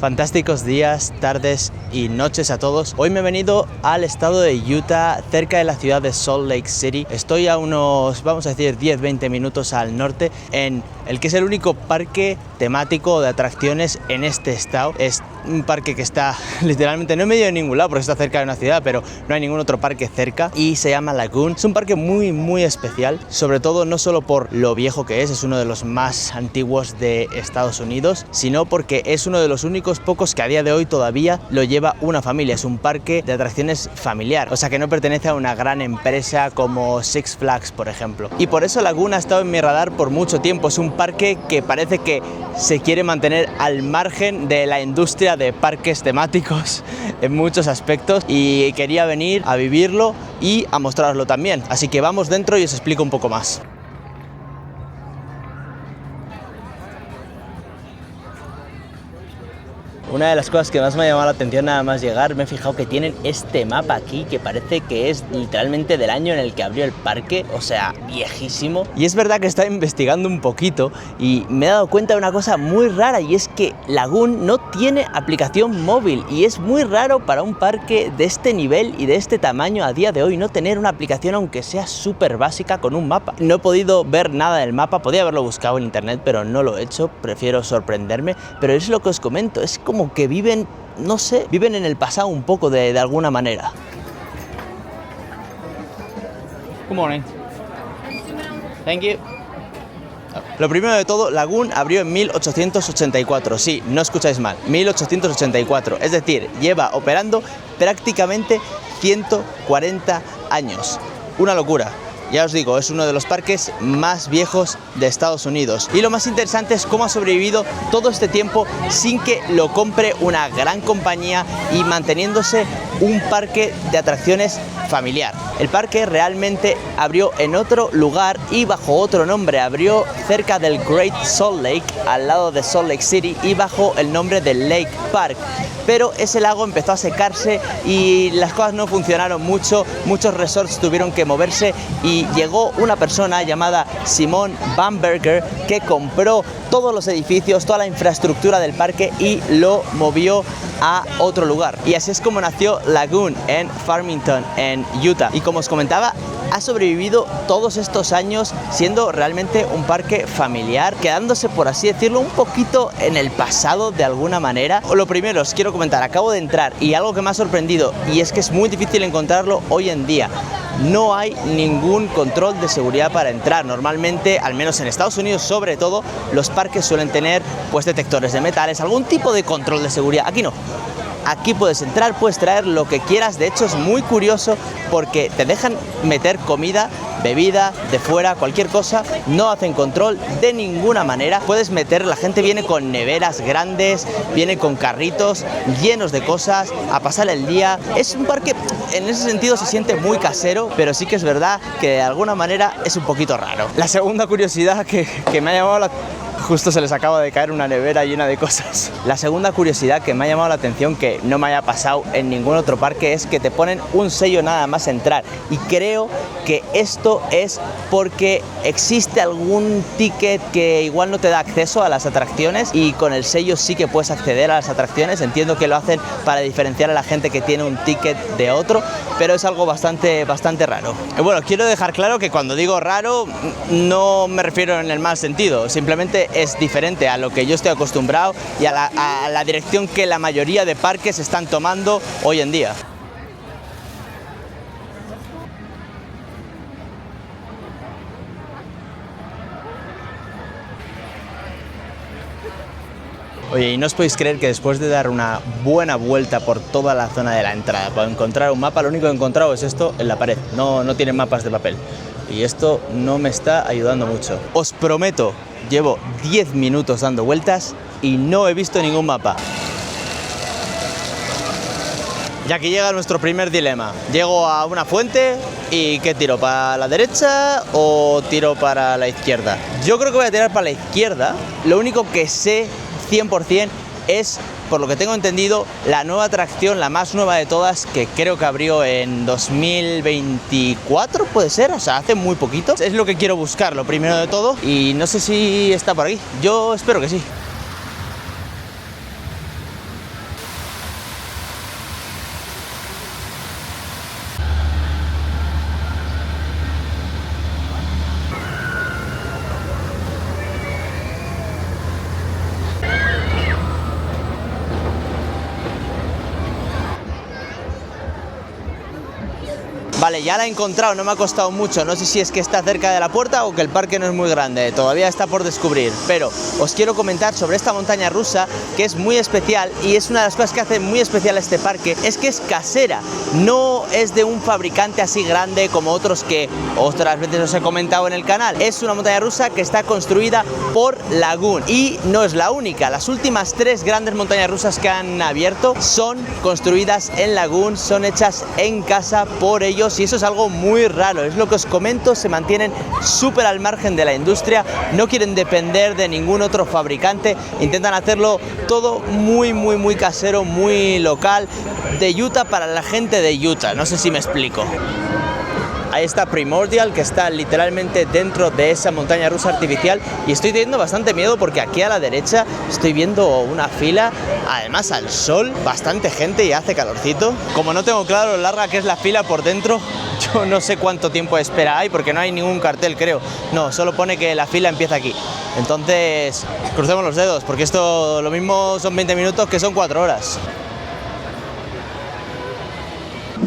Fantásticos días, tardes y noches a todos. Hoy me he venido al estado de Utah, cerca de la ciudad de Salt Lake City. Estoy a unos, vamos a decir, 10-20 minutos al norte, en el que es el único parque temático de atracciones en este estado. Es un parque que está literalmente no en medio de ningún lado porque está cerca de una ciudad, pero no hay ningún otro parque cerca y se llama Lagoon. Es un parque muy especial, sobre todo no solo por lo viejo que es uno de los más antiguos de Estados Unidos, sino porque es uno de los únicos pocos que a día de hoy todavía lo lleva una familia. Es un parque de atracciones familiar, o sea que no pertenece a una gran empresa como Six Flags, por ejemplo. Y por eso Lagoon ha estado en mi radar por mucho tiempo. Es un parque que parece que se quiere mantener al margen de la industria de parques temáticos en muchos aspectos y quería venir a vivirlo y a mostraroslo también. Así que vamos dentro y os explico un poco más. Una de las cosas que más me ha llamado la atención nada más llegar, me he fijado que tienen este mapa aquí que parece que es literalmente del año en el que abrió el parque, o sea, viejísimo. Y es verdad que estaba investigando un poquito y me he dado cuenta de una cosa muy rara, y es que Lagoon no tiene aplicación móvil, y es muy raro para un parque de este nivel y de este tamaño a día de hoy no tener una aplicación, aunque sea súper básica, con un mapa. No he podido ver nada del mapa, podía haberlo buscado en internet, pero no lo he hecho, prefiero sorprenderme. Pero es lo que os comento, es como que viven, no sé, viven en el pasado un poco de alguna manera. Good morning. Thank you. Lo primero de todo, Lagoon abrió en 1884, sí, no escucháis mal, 1884, es decir, lleva operando prácticamente 140 años. Una locura. Ya os digo, es uno de los parques más viejos de Estados Unidos. Y lo más interesante es cómo ha sobrevivido todo este tiempo sin que lo compre una gran compañía y manteniéndose un parque de atracciones familiar. El parque realmente abrió en otro lugar y bajo otro nombre. Abrió cerca del Great Salt Lake, al lado de Salt Lake City, y bajo el nombre de Lake Park. Pero ese lago empezó a secarse y las cosas no funcionaron mucho. Muchos resorts tuvieron que moverse y llegó una persona llamada Simon Bamberger que compró todos los edificios, toda la infraestructura del parque y lo movió a otro lugar. Y así es como nació Lagoon en Farmington, en Utah. Y como os comentaba, ha sobrevivido todos estos años siendo realmente un parque familiar, quedándose, por así decirlo, un poquito en el pasado de alguna manera. Lo primero os quiero comentar, acabo de entrar y algo que me ha sorprendido, y es que es muy difícil encontrarlo hoy en día. No hay ningún control de seguridad para entrar. Normalmente, al menos en Estados Unidos sobre todo, los parques suelen tener pues detectores de metales, algún tipo de control de seguridad. Aquí no. Aquí puedes entrar, puedes traer lo que quieras. De hecho, es muy curioso porque te dejan meter comida, bebida, de fuera, cualquier cosa. No hacen control de ninguna manera. Puedes meter, la gente viene con neveras grandes, viene con carritos llenos de cosas a pasar el día. Es un parque, en ese sentido, se siente muy casero, pero sí que es verdad que de alguna manera es un poquito raro. La segunda curiosidad que me ha llamado la... Justo se les acaba de caer una nevera llena de cosas. La segunda curiosidad que me ha llamado la atención, que no me haya pasado en ningún otro parque, es que te ponen un sello nada más entrar. Y creo que esto es porque existe algún ticket que igual no te da acceso a las atracciones, y con el sello sí que puedes acceder a las atracciones. Entiendo que lo hacen para diferenciar a la gente que tiene un ticket de otro, pero es algo bastante raro. Y bueno, quiero dejar claro que cuando digo raro no me refiero en el mal sentido, simplemente es diferente a lo que yo estoy acostumbrado y a la dirección que la mayoría de parques están tomando hoy en día. Oye, y no os podéis creer que después de dar una buena vuelta por toda la zona de la entrada para encontrar un mapa, lo único que he encontrado es esto en la pared. No tiene mapas de papel. Y esto no me está ayudando mucho. Os prometo, llevo 10 minutos dando vueltas y no he visto ningún mapa. Y aquí llega nuestro primer dilema. Llego a una fuente y ¿qué tiro? ¿Para la derecha o tiro para la izquierda? Yo creo que voy a tirar para la izquierda. Lo único que sé 100% es, por lo que tengo entendido, la nueva atracción, la más nueva de todas, que creo que abrió en 2024, puede ser, o sea, hace muy poquito. Es lo que quiero buscar, lo primero de todo, y no sé si está por aquí. Yo espero que sí. Vale, ya la he encontrado, no me ha costado mucho. No sé si es que está cerca de la puerta o que el parque no es muy grande. Todavía está por descubrir. Pero os quiero comentar sobre esta montaña rusa, que es muy especial, y es una de las cosas que hace muy especial a este parque, es que es casera. No es de un fabricante así grande como otros que otras veces os he comentado en el canal. Es una montaña rusa que está construida por Lagoon. Y no es la única. Las últimas 3 grandes montañas rusas que han abierto son construidas en Lagoon, son hechas en casa por ellos, y eso es algo muy raro. Es lo que os comento, se mantienen súper al margen de la industria, no quieren depender de ningún otro fabricante, intentan hacerlo todo muy casero, muy local, de Utah para la gente de Utah. No sé si me explico. Ahí está Primordial, que está literalmente dentro de esa montaña rusa artificial, y estoy teniendo bastante miedo porque aquí a la derecha estoy viendo una fila, además al sol, bastante gente y hace calorcito. Como no tengo claro lo larga que es la fila por dentro, yo no sé cuánto tiempo de espera hay porque no hay ningún cartel, creo. No, solo pone que la fila empieza aquí. Entonces, crucemos los dedos porque esto lo mismo son 20 minutos que son 4 horas.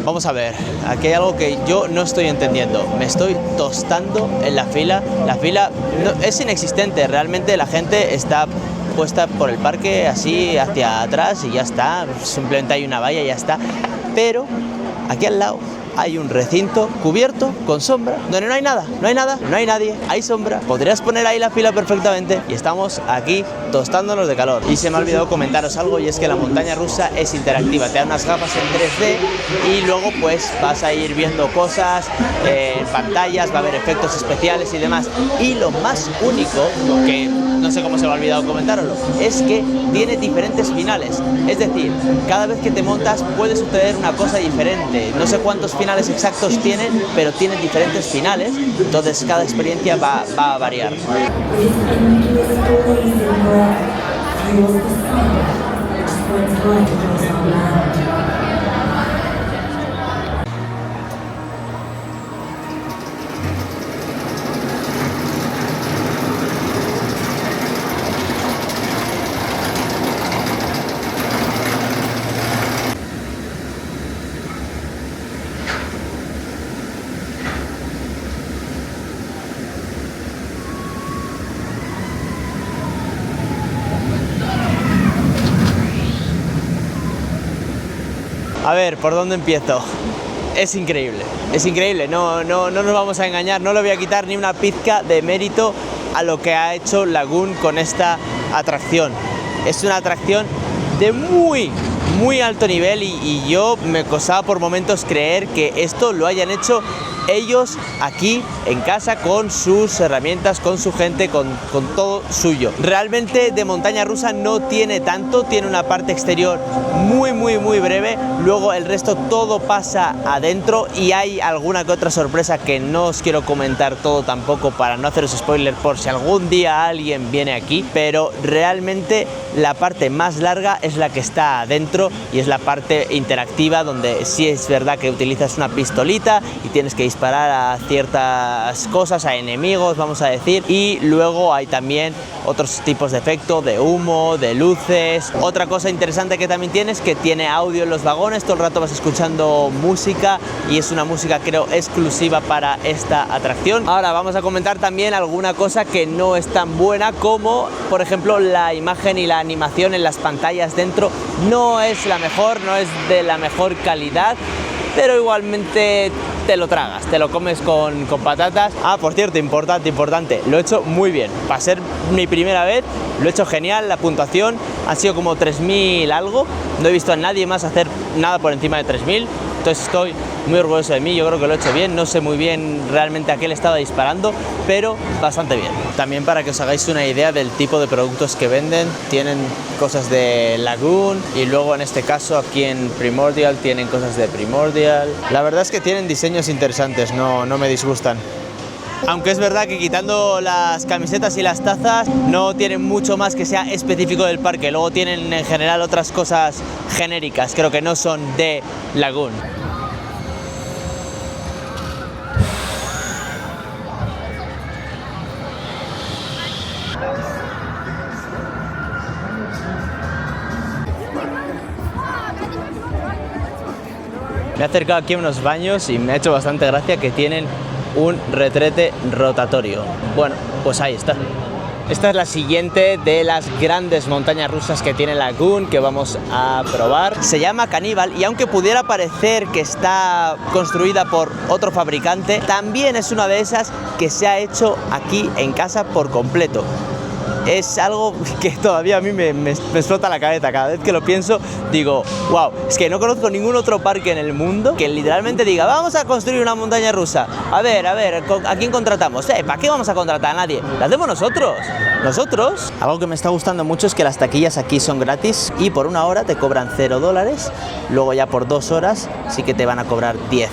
Vamos a ver, aquí hay algo que yo no estoy entendiendo. Me estoy tostando en la fila. La fila no, es inexistente, realmente la gente está puesta por el parque así hacia atrás y ya está. Simplemente hay una valla y ya está. Pero aquí al lado hay un recinto cubierto con sombra, donde no hay nada, no hay nadie, hay sombra. Podrías poner ahí la fila perfectamente y estamos aquí tostándonos de calor. Y se me ha olvidado comentaros algo, y es que la montaña rusa es interactiva, te da unas gafas en 3D y luego pues vas a ir viendo cosas en pantallas, va a haber efectos especiales y demás. Y lo más único, que no sé cómo se me ha olvidado comentároslo, es que tiene diferentes finales. Es decir, cada vez que te montas puede suceder una cosa diferente. No sé cuántos finales exactos tienen, pero tienen diferentes finales, entonces cada experiencia va a variar. A ver, ¿por dónde empiezo? Es increíble, no nos vamos a engañar, no le voy a quitar ni una pizca de mérito a lo que ha hecho Lagoon con esta atracción. Es una atracción de muy alto nivel, y yo me costaba por momentos creer que esto lo hayan hecho ellos aquí en casa con sus herramientas, con su gente, con todo suyo. Realmente de montaña rusa no tiene tanto, tiene una parte exterior muy breve, luego el resto todo pasa adentro, y hay alguna que otra sorpresa que no os quiero comentar todo tampoco para no haceros spoiler por si algún día alguien viene aquí, pero realmente la parte más larga es la que está adentro y es la parte interactiva, donde sí es verdad que utilizas una pistolita y tienes que disparar a ciertas cosas, a enemigos, vamos a decir, y luego hay también otros tipos de efecto, de humo, de luces. Otra cosa interesante que también tiene es que tiene audio en los vagones, todo el rato vas escuchando música, y es una música creo exclusiva para esta atracción. Ahora vamos a comentar también alguna cosa que no es tan buena, como por ejemplo la imagen y la animación en las pantallas dentro no es la mejor, no es de la mejor calidad, pero igualmente te lo tragas, te lo comes con patatas. Ah, por cierto, importante, lo he hecho muy bien. Para ser mi primera vez, lo he hecho genial, la puntuación ha sido como 3000 algo, no he visto a nadie más hacer nada por encima de 3000, entonces estoy muy orgulloso de mí, yo creo que lo he hecho bien, no sé muy bien realmente a qué le estaba disparando, pero bastante bien. También para que os hagáis una idea del tipo de productos que venden, tienen cosas de Lagoon, y luego en este caso aquí en Primordial tienen cosas de Primordial. La verdad es que tienen diseños interesantes, no me disgustan. Aunque es verdad que quitando las camisetas y las tazas no tienen mucho más que sea específico del parque. Luego tienen en general otras cosas genéricas, creo que no son de Lagoon. Me he acercado aquí a unos baños y me ha hecho bastante gracia que tienen un retrete rotatorio. Bueno, pues ahí está. Esta es la siguiente de las grandes montañas rusas que tiene Lagoon, que vamos a probar. Se llama Cannibal y aunque pudiera parecer que está construida por otro fabricante, también es una de esas que se ha hecho aquí en casa por completo. Es algo que todavía a mí me explota la cabeza. Cada vez que lo pienso digo, wow, es que no conozco ningún otro parque en el mundo que literalmente diga, vamos a construir una montaña rusa. A ver, ¿a quién contratamos? ¿Para qué vamos a contratar a nadie? ¿La hacemos nosotros? ¿Nosotros? Algo que me está gustando mucho es que las taquillas aquí son gratis y por 1 hora te cobran $0. Luego ya por 2 horas sí que te van a cobrar 10.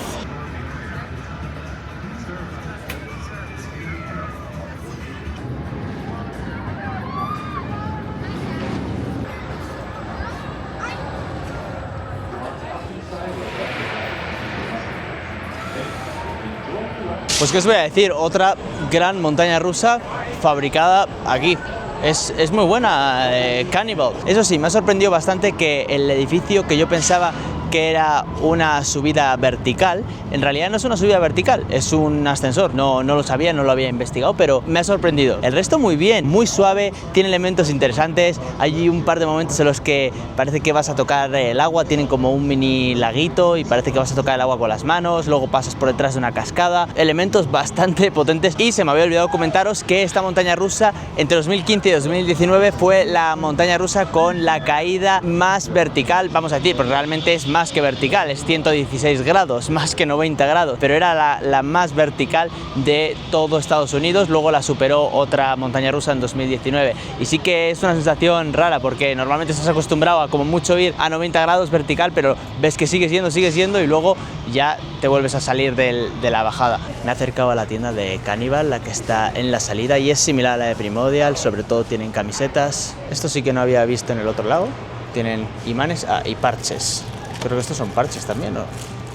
Pues qué os voy a decir, otra gran montaña rusa fabricada aquí. Es muy buena, Cannibal. Eso sí, me ha sorprendido bastante que el edificio que yo pensaba que era una subida vertical, en realidad no es una subida vertical, es un ascensor. No lo sabía, no lo había investigado, pero me ha sorprendido. El resto muy bien, muy suave, tiene elementos interesantes. Hay un par de momentos en los que parece que vas a tocar el agua, tienen como un mini laguito y parece que vas a tocar el agua con las manos, luego pasas por detrás de una cascada, elementos bastante potentes. Y se me había olvidado comentaros que esta montaña rusa entre 2015 y 2019 fue la montaña rusa con la caída más vertical, vamos a decir, pero realmente es más que vertical, es 116 grados, más que 90 grados, pero era la más vertical de todo Estados Unidos. Luego la superó otra montaña rusa en 2019 y sí que es una sensación rara porque normalmente estás acostumbrado a como mucho ir a 90 grados vertical, pero ves que sigue siendo y luego ya te vuelves a salir de la bajada. Me he acercado a la tienda de Cannibal, la que está en la salida, y es similar a la de Primordial, sobre todo tienen camisetas. Esto sí que no había visto en el otro lado, tienen imanes y parches. Creo que estos son parches también, ¿no?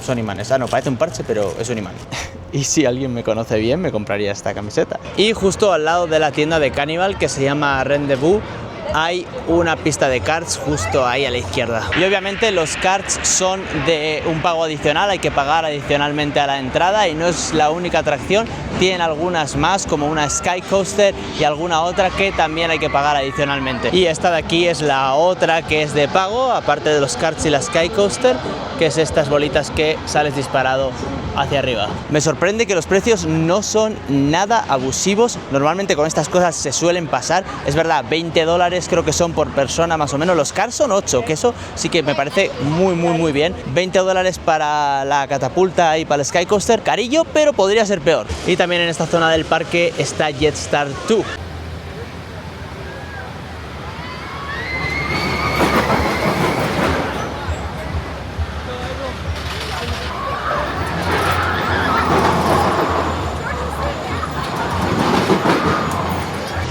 Son imanes. No, parece un parche, pero es un imán. Y si alguien me conoce bien, me compraría esta camiseta. Y justo al lado de la tienda de Cannibal, que se llama Rendezvous, hay una pista de karts justo ahí a la izquierda. Y obviamente los karts son de un pago adicional, hay que pagar adicionalmente a la entrada y no es la única atracción. Tienen algunas más, como una Sky Coaster y alguna otra que también hay que pagar adicionalmente. Y esta de aquí es la otra que es de pago, aparte de los karts y la Sky Coaster, que es estas bolitas que sales disparado hacia arriba. Me sorprende que los precios no son nada abusivos. Normalmente con estas cosas se suelen pasar. Es verdad, $20 creo que son por persona más o menos. Los cars son 8, que eso sí que me parece muy bien. $20 para la catapulta y para el Sky Coaster, carillo, pero podría ser peor. Y también en esta zona del parque está Jetstar 2.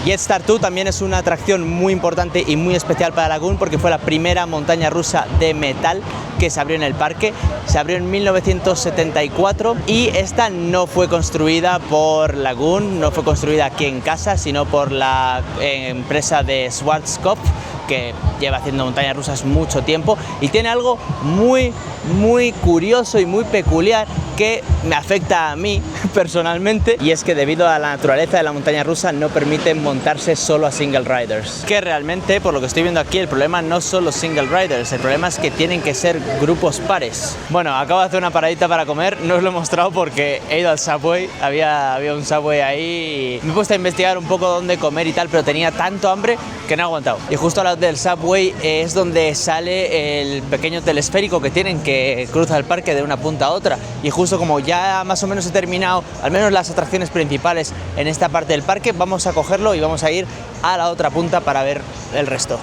Jetstar 2 también es una atracción muy importante y muy especial para Lagoon porque fue la primera montaña rusa de metal que se abrió en el parque. Se abrió en 1974 y esta no fue construida por Lagoon, no fue construida aquí en casa, sino por la empresa de Schwarzkopf, que lleva haciendo montañas rusas mucho tiempo y tiene algo muy curioso y muy peculiar que me afecta a mí personalmente, y es que debido a la naturaleza de la montaña rusa no permiten montarse solo a single riders, que realmente, por lo que estoy viendo aquí, el problema no son los single riders, el problema es que tienen que ser grupos pares. Bueno, acabo de hacer una paradita para comer, no os lo he mostrado porque he ido al Subway, había un Subway ahí y me he puesto a investigar un poco dónde comer y tal, pero tenía tanto hambre que no he aguantado. Y justo al lado del Subway es donde sale el pequeño telesférico que tienen, que cruza el parque de una punta a otra, y justo como ya más o menos he terminado al menos las atracciones principales en esta parte del parque, vamos a cogerlo y vamos a ir a la otra punta para ver el resto.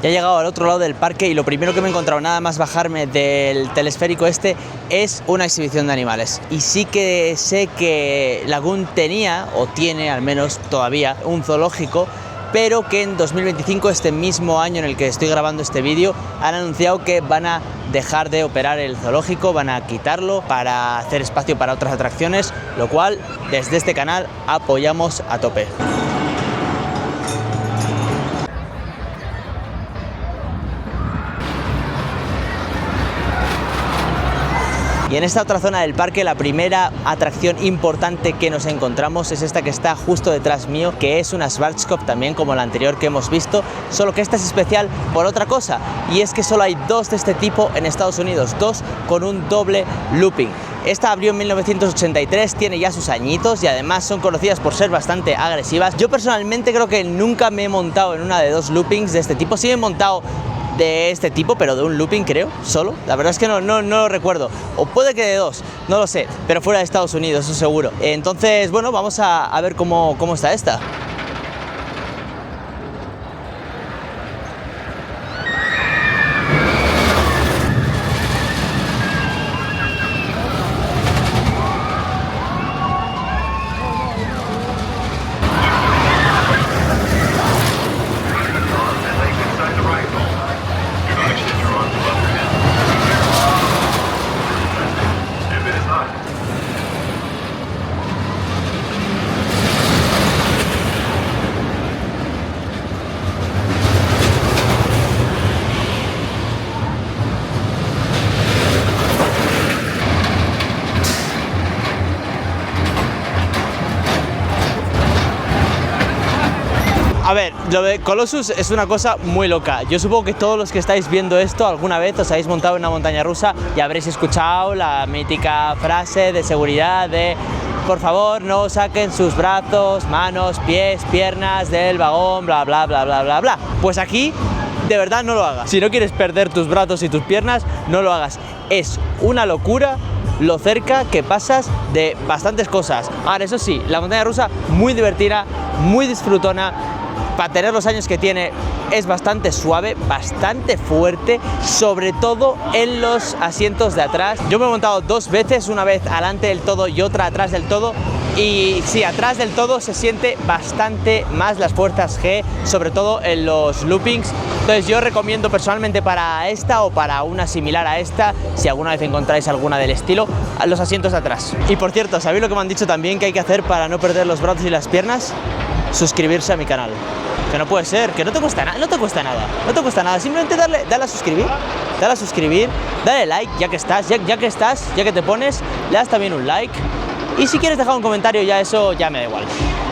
Ya he llegado al otro lado del parque y lo primero que me he encontrado nada más bajarme del telesférico este es una exhibición de animales. Y sí que sé que Lagoon tenía, o tiene al menos todavía, un zoológico, pero que en 2025, este mismo año en el que estoy grabando este vídeo, han anunciado que van a dejar de operar el zoológico, van a quitarlo para hacer espacio para otras atracciones, lo cual desde este canal apoyamos a tope. Y en esta otra zona del parque, la primera atracción importante que nos encontramos es esta que está justo detrás mío, que es una Schwarzkopf, también como la anterior que hemos visto, solo que esta es especial por otra cosa, y es que solo hay dos de este tipo en Estados Unidos, dos con un doble looping. Esta abrió en 1983, tiene ya sus añitos y además son conocidas por ser bastante agresivas. Yo personalmente creo que nunca me he montado en una de dos loopings de este tipo. Sí me he montado de este tipo, pero de un looping creo, solo. La verdad es que no lo recuerdo. O puede que de dos, no lo sé, pero fuera de Estados Unidos, eso seguro. Entonces, bueno, vamos a ver cómo está esta. A ver, lo de Colossus es una cosa muy loca. Yo supongo que todos los que estáis viendo esto alguna vez os habéis montado en una montaña rusa y habréis escuchado la mítica frase de seguridad de: por favor, no saquen sus brazos, manos, pies, piernas del vagón, bla, bla, bla, bla, bla, bla. Pues aquí, de verdad, no lo hagas. Si no quieres perder tus brazos y tus piernas, no lo hagas. Es una locura lo cerca que pasas de bastantes cosas. Ahora, eso sí, la montaña rusa muy divertida, muy disfrutona. Para tener los años que tiene, es bastante suave, bastante fuerte, sobre todo en los asientos de atrás. Yo me he montado dos veces, una vez adelante del todo y otra atrás del todo. Y sí, atrás del todo se siente bastante más las fuerzas G, sobre todo en los loopings. Entonces yo recomiendo personalmente para esta o para una similar a esta, si alguna vez encontráis alguna del estilo, a los asientos de atrás. Y por cierto, ¿sabéis lo que me han dicho también que hay que hacer para no perder los brazos y las piernas? Suscribirse a mi canal. Que no puede ser, que no te cuesta nada, no te cuesta nada, simplemente dale a suscribir, dale like, ya que estás, ya que te pones, le das también un like. Y si quieres dejar un comentario, ya eso ya me da igual.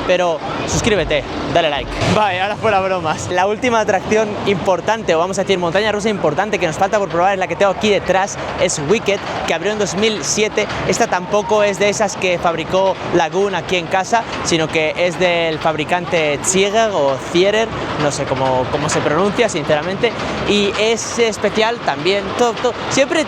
Pero suscríbete, dale like. Vale, ahora fuera bromas. La última atracción importante, o vamos a decir montaña rusa importante que nos falta por probar, es la que tengo aquí detrás, es Wicked, que abrió en 2007. Esta tampoco es de esas que fabricó Lagoon aquí en casa, sino que es del fabricante Zierer o Zierer, no sé cómo se pronuncia sinceramente, y es especial también, siempre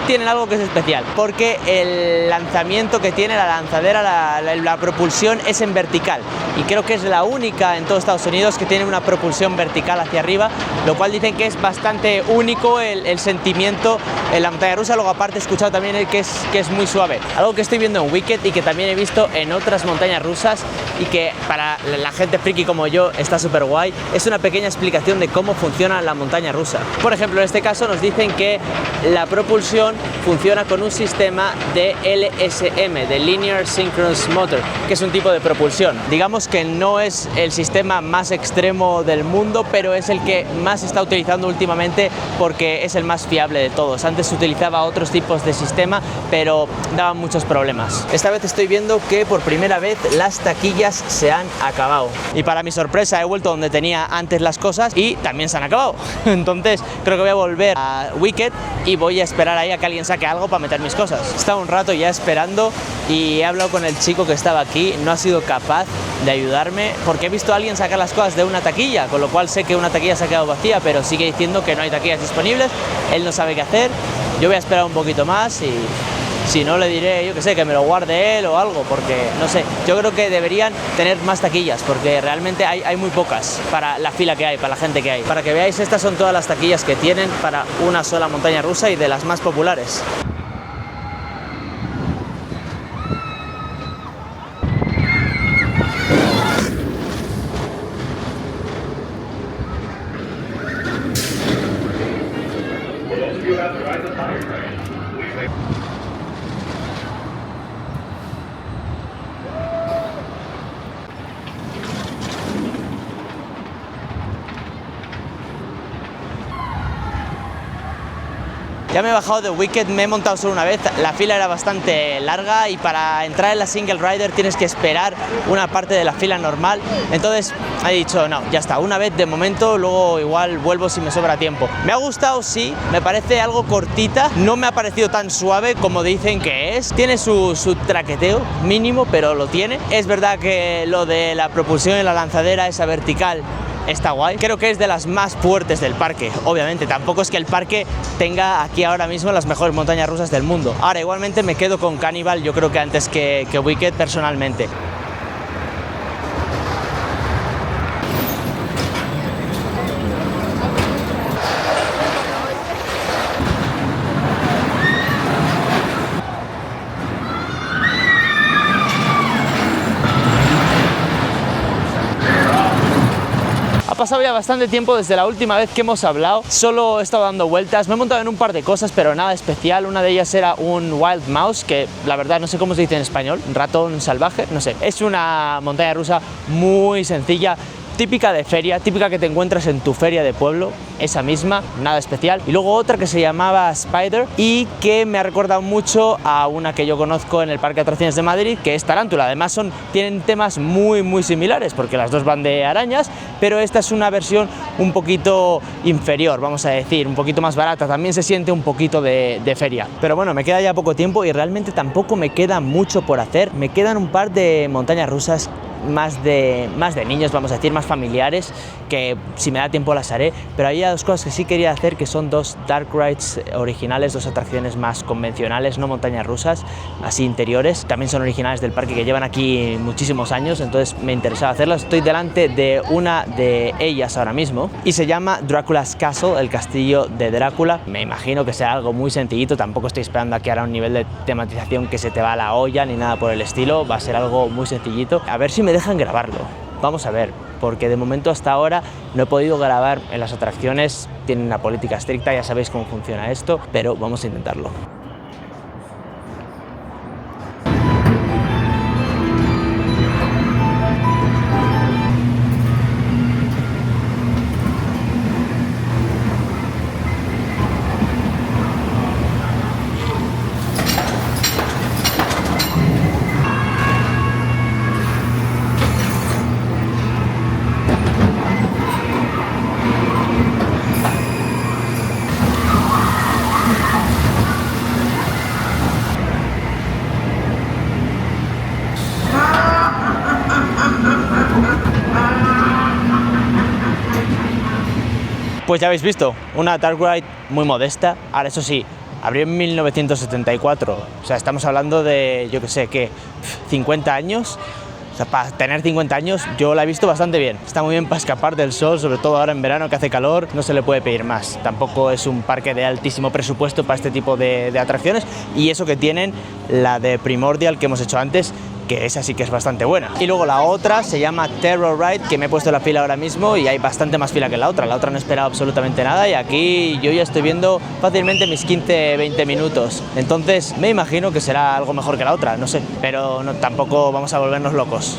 tienen algo que es especial, porque el lanzamiento que tiene, la lanzadera, la propulsión es en vertical, y creo que es la única en todo Estados Unidos que tiene una propulsión vertical hacia arriba, lo cual dicen que es bastante único el sentimiento en la montaña rusa. Luego aparte he escuchado también que es muy suave, algo que estoy viendo en Wicked y que también he visto en otras montañas rusas, y que para la gente friki como yo está súper guay. Es una pequeña explicación de cómo funciona la montaña rusa. Por ejemplo, en este caso nos dicen que la propulsión funciona con un sistema de LSM, de Linear Synchronous Motor, que es un tipo de propulsión. Digamos que no es el sistema más extremo del mundo, pero es el que más se está utilizando últimamente porque es el más fiable de todos. Antes se utilizaba otros tipos de sistema, pero daban muchos problemas. Esta vez estoy viendo que por primera vez las taquillas se han acabado. Y para mi sorpresa he vuelto donde tenía antes las cosas y también se han acabado. Entonces creo que voy a volver a Wicked y voy a esperar ahí a que alguien saque algo para meter mis cosas. He estado un rato ya esperando y he hablado con el chico que estaba aquí, no ha sido capaz de ayudarme porque he visto a alguien sacar las cosas de una taquilla, con lo cual sé que una taquilla se ha quedado vacía, pero sigue diciendo que no hay taquillas disponibles. Él no sabe qué hacer. Yo voy a esperar un poquito más y Si no, le diré, yo que sé, que me lo guarde él o algo, porque no sé, yo creo que deberían tener más taquillas, porque realmente hay muy pocas para la fila que hay, para la gente que hay. Para que veáis, estas son todas las taquillas que tienen para una sola montaña rusa y de las más populares. Ya me he bajado de Wicked, me he montado solo una vez, la fila era bastante larga y para entrar en la Single Rider tienes que esperar una parte de la fila normal, entonces he dicho no, ya está, una vez de momento, luego igual vuelvo si me sobra tiempo. Me ha gustado, sí, me parece algo cortita, no me ha parecido tan suave como dicen que es, tiene su traqueteo mínimo, pero lo tiene. Es verdad que lo de la propulsión en la lanzadera, esa vertical, está guay. Creo que es de las más fuertes del parque. Obviamente, tampoco es que el parque tenga aquí ahora mismo las mejores montañas rusas del mundo. Ahora, igualmente me quedo con Cannibal, yo creo que antes que Wicked personalmente. Ha pasado ya bastante tiempo desde la última vez que hemos hablado, solo he estado dando vueltas, me he montado en un par de cosas, pero nada especial. Una de ellas era un Wild Mouse, que la verdad no sé cómo se dice en español, ratón salvaje, no sé. Es una montaña rusa muy sencilla, típica de feria, típica que te encuentras en tu feria de pueblo, esa misma, nada especial. Y luego otra que se llamaba Spider y que me ha recordado mucho a una que yo conozco en el Parque de Atracciones de Madrid, que es Tarántula. Además tienen temas muy similares, porque las dos van de arañas, pero esta es una versión un poquito inferior, vamos a decir, un poquito más barata, también se siente un poquito de feria. Pero bueno, me queda ya poco tiempo y realmente tampoco me queda mucho por hacer. Me quedan un par de montañas rusas más de niños, vamos a decir, más familiares, que si me da tiempo las haré, pero hay dos cosas que sí quería hacer, que son dos Dark Rides originales, dos atracciones más convencionales, no montañas rusas, así interiores, también son originales del parque, que llevan aquí muchísimos años, entonces me interesaba hacerlas. Estoy delante de una de ellas ahora mismo y se llama Dracula's Castle, el castillo de Drácula. Me imagino que sea algo muy sencillito, tampoco estoy esperando a que hará un nivel de tematización que se te va a la olla ni nada por el estilo, va a ser algo muy sencillito. A ver si me dejan grabarlo, vamos a ver, porque de momento hasta ahora no he podido grabar en las atracciones, tienen una política estricta, ya sabéis cómo funciona esto, pero vamos a intentarlo. Pues ya habéis visto, una Dark Ride muy modesta. Ahora, eso sí, abrió en 1974, o sea, estamos hablando de, yo que sé, ¿qué? 50 años. O sea, para tener 50 años yo la he visto bastante bien. Está muy bien para escapar del sol, sobre todo ahora en verano que hace calor, no se le puede pedir más. Tampoco es un parque de altísimo presupuesto para este tipo de atracciones, y eso que tienen la de Primordial que hemos hecho antes, que esa sí que es bastante buena. Y luego la otra se llama Terror Ride, que me he puesto en la fila ahora mismo y hay bastante más fila que la otra. La otra no he esperado absolutamente nada y aquí yo ya estoy viendo fácilmente mis 15-20 minutos. Entonces me imagino que será algo mejor que la otra, no sé, pero no, tampoco vamos a volvernos locos.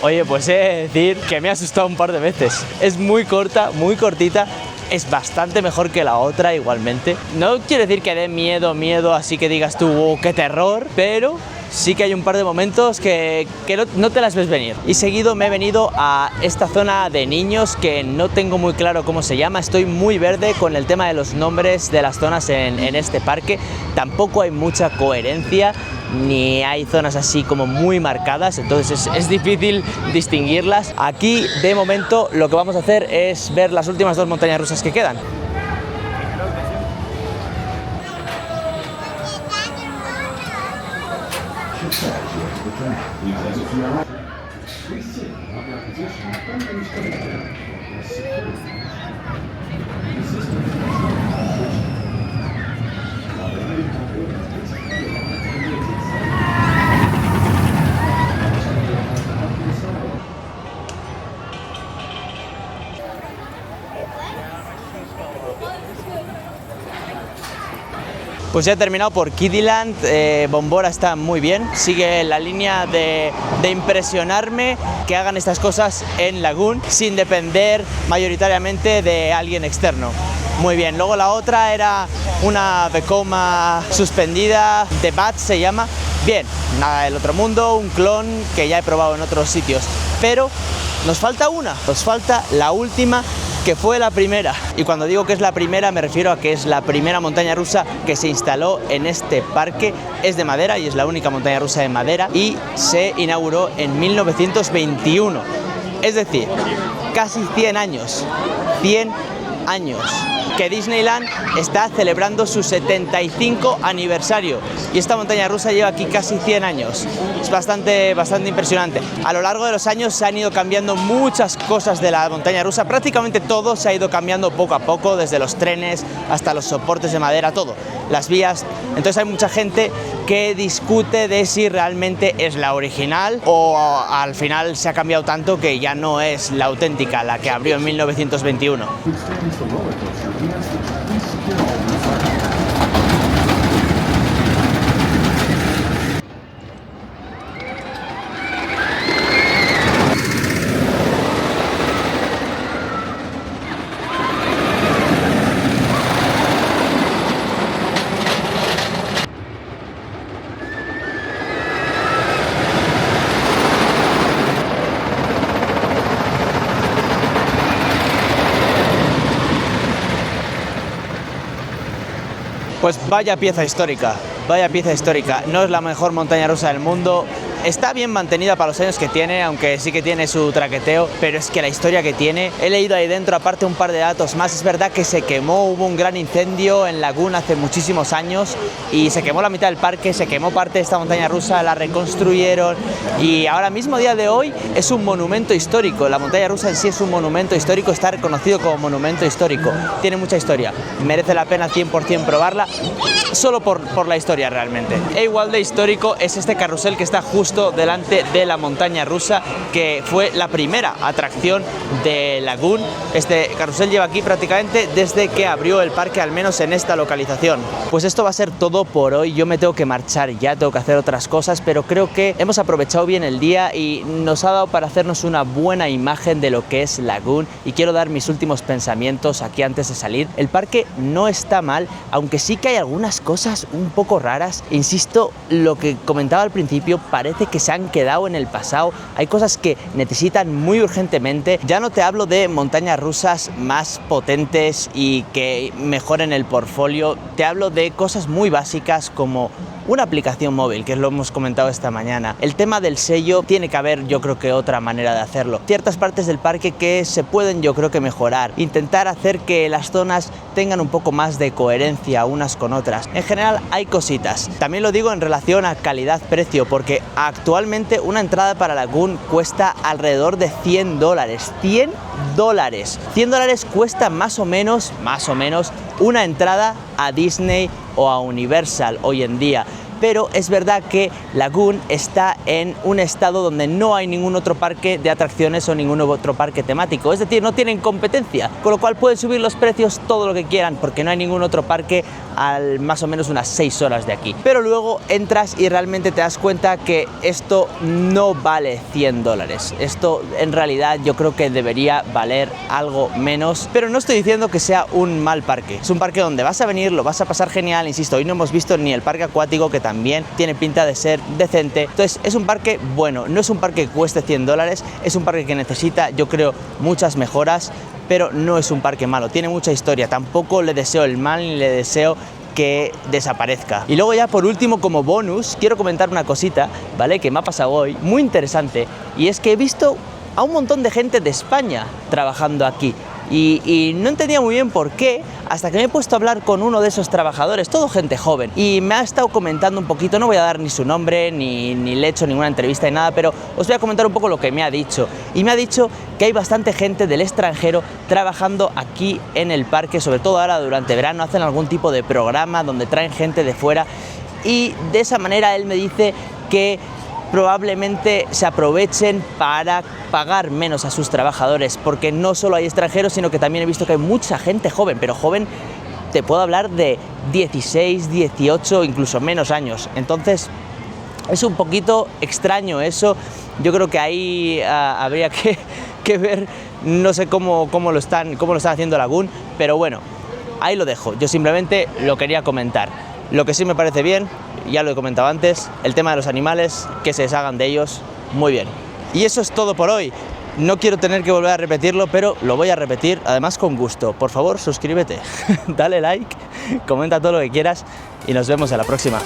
Oye, pues he de decir que me ha asustado un par de veces. Es muy corta, muy cortita. Es bastante mejor que la otra igualmente. No quiere decir que dé miedo, así que digas tú, oh, qué terror, pero sí que hay un par de momentos que no te las ves venir. Y seguido me he venido a esta zona de niños que no tengo muy claro cómo se llama. Estoy muy verde con el tema de los nombres de las zonas en este parque. Tampoco hay mucha coherencia, ni hay zonas así como muy marcadas, entonces es difícil distinguirlas. Aquí de momento lo que vamos a hacer es ver las últimas dos montañas rusas que quedan. Pues ya he terminado por Kiddyland. Bombora está muy bien, sigue la línea de impresionarme que hagan estas cosas en Lagoon sin depender mayoritariamente de alguien externo. Muy bien, luego la otra era una Vekoma suspendida, The Bat se llama. Bien, nada del otro mundo, un clon que ya he probado en otros sitios, pero nos falta una, nos falta la última, que fue la primera. Y cuando digo que es la primera me refiero a que es la primera montaña rusa que se instaló en este parque. Es de madera y es la única montaña rusa de madera y se inauguró en 1921. Es decir, casi 100 años. 100 años que Disneyland está celebrando su 75 aniversario y esta montaña rusa lleva aquí casi 100 años. Es bastante impresionante. A lo largo de los años se han ido cambiando muchas cosas de la montaña rusa, prácticamente todo se ha ido cambiando poco a poco, desde los trenes hasta los soportes de madera, todo, las vías. Entonces hay mucha gente que discute de si realmente es la original o al final se ha cambiado tanto que ya no es la auténtica, la que abrió en 1921. Pues vaya pieza histórica, vaya pieza histórica. No es la mejor montaña rusa del mundo. Está bien mantenida para los años que tiene, aunque sí que tiene su traqueteo, pero es que la historia que tiene, he leído ahí dentro aparte un par de datos más. Es verdad que se quemó, hubo un gran incendio en Lagoon hace muchísimos años y se quemó la mitad del parque, se quemó parte de esta montaña rusa, la reconstruyeron y ahora mismo, a día de hoy, es un monumento histórico. La montaña rusa en sí es un monumento histórico, está reconocido como monumento histórico. Tiene mucha historia, merece la pena 100% probarla, solo por la historia realmente. E igual de histórico es este carrusel que está justo delante de la montaña rusa, que fue la primera atracción de Lagoon. Este carrusel lleva aquí prácticamente desde que abrió el parque, al menos en esta localización. Pues esto va a ser todo por hoy. Yo me tengo que marchar ya, tengo que hacer otras cosas, pero creo que hemos aprovechado bien el día y nos ha dado para hacernos una buena imagen de lo que es Lagoon, y quiero dar mis últimos pensamientos aquí antes de salir. El parque no está mal, aunque sí que hay algunas cosas un poco raras. Insisto, lo que comentaba al principio, parece que se han quedado en el pasado. Hay cosas que necesitan muy urgentemente. Ya no te hablo de montañas rusas más potentes y que mejoren el portfolio, te hablo de cosas muy básicas como una aplicación móvil, que lo hemos comentado esta mañana. El tema del sello, tiene que haber, yo creo que otra manera de hacerlo. Ciertas partes del parque que se pueden, yo creo que mejorar. Intentar hacer que las zonas tengan un poco más de coherencia unas con otras. En general hay cositas. También lo digo en relación a calidad-precio, porque actualmente una entrada para Lagoon cuesta alrededor de $100. $100. $100 cuesta más o menos una entrada a Disney o a Universal hoy en día. Pero es verdad que Lagoon está en un estado donde no hay ningún otro parque de atracciones o ningún otro parque temático, es decir, no tienen competencia, con lo cual pueden subir los precios todo lo que quieran porque no hay ningún otro parque a más o menos unas 6 horas de aquí. Pero luego entras y realmente te das cuenta que esto no vale $100. Esto en realidad yo creo que debería valer algo menos, pero no estoy diciendo que sea un mal parque. Es un parque donde vas a venir, lo vas a pasar genial, insisto, hoy no hemos visto ni el parque acuático, que también tiene pinta de ser decente. Entonces es un parque bueno, no es un parque que cueste $100, es un parque que necesita, yo creo, muchas mejoras, pero no es un parque malo, tiene mucha historia. Tampoco le deseo el mal ni le deseo que desaparezca. Y luego ya por último, como bonus, quiero comentar una cosita, ¿vale? Que me ha pasado hoy, muy interesante, y es que he visto a un montón de gente de España trabajando aquí. Y no entendía muy bien por qué, hasta que me he puesto a hablar con uno de esos trabajadores, todo gente joven, y me ha estado comentando un poquito, no voy a dar ni su nombre, ni le he hecho ninguna entrevista ni nada, pero os voy a comentar un poco lo que me ha dicho. Y me ha dicho que hay bastante gente del extranjero trabajando aquí en el parque, sobre todo ahora durante verano, hacen algún tipo de programa donde traen gente de fuera, y de esa manera él me dice que probablemente se aprovechen para pagar menos a sus trabajadores, porque no solo hay extranjeros, sino que también he visto que hay mucha gente joven, pero joven te puedo hablar de 16, 18, incluso menos años. Entonces es un poquito extraño eso. Yo creo que ahí habría que ver, no sé cómo lo están haciendo Lagoon, pero bueno, ahí lo dejo. Yo simplemente lo quería comentar. Lo que sí me parece bien, ya lo he comentado antes, el tema de los animales, que se deshagan de ellos, muy bien. Y eso es todo por hoy. No quiero tener que volver a repetirlo, pero lo voy a repetir, además con gusto. Por favor, suscríbete, dale like, comenta todo lo que quieras y nos vemos en la próxima.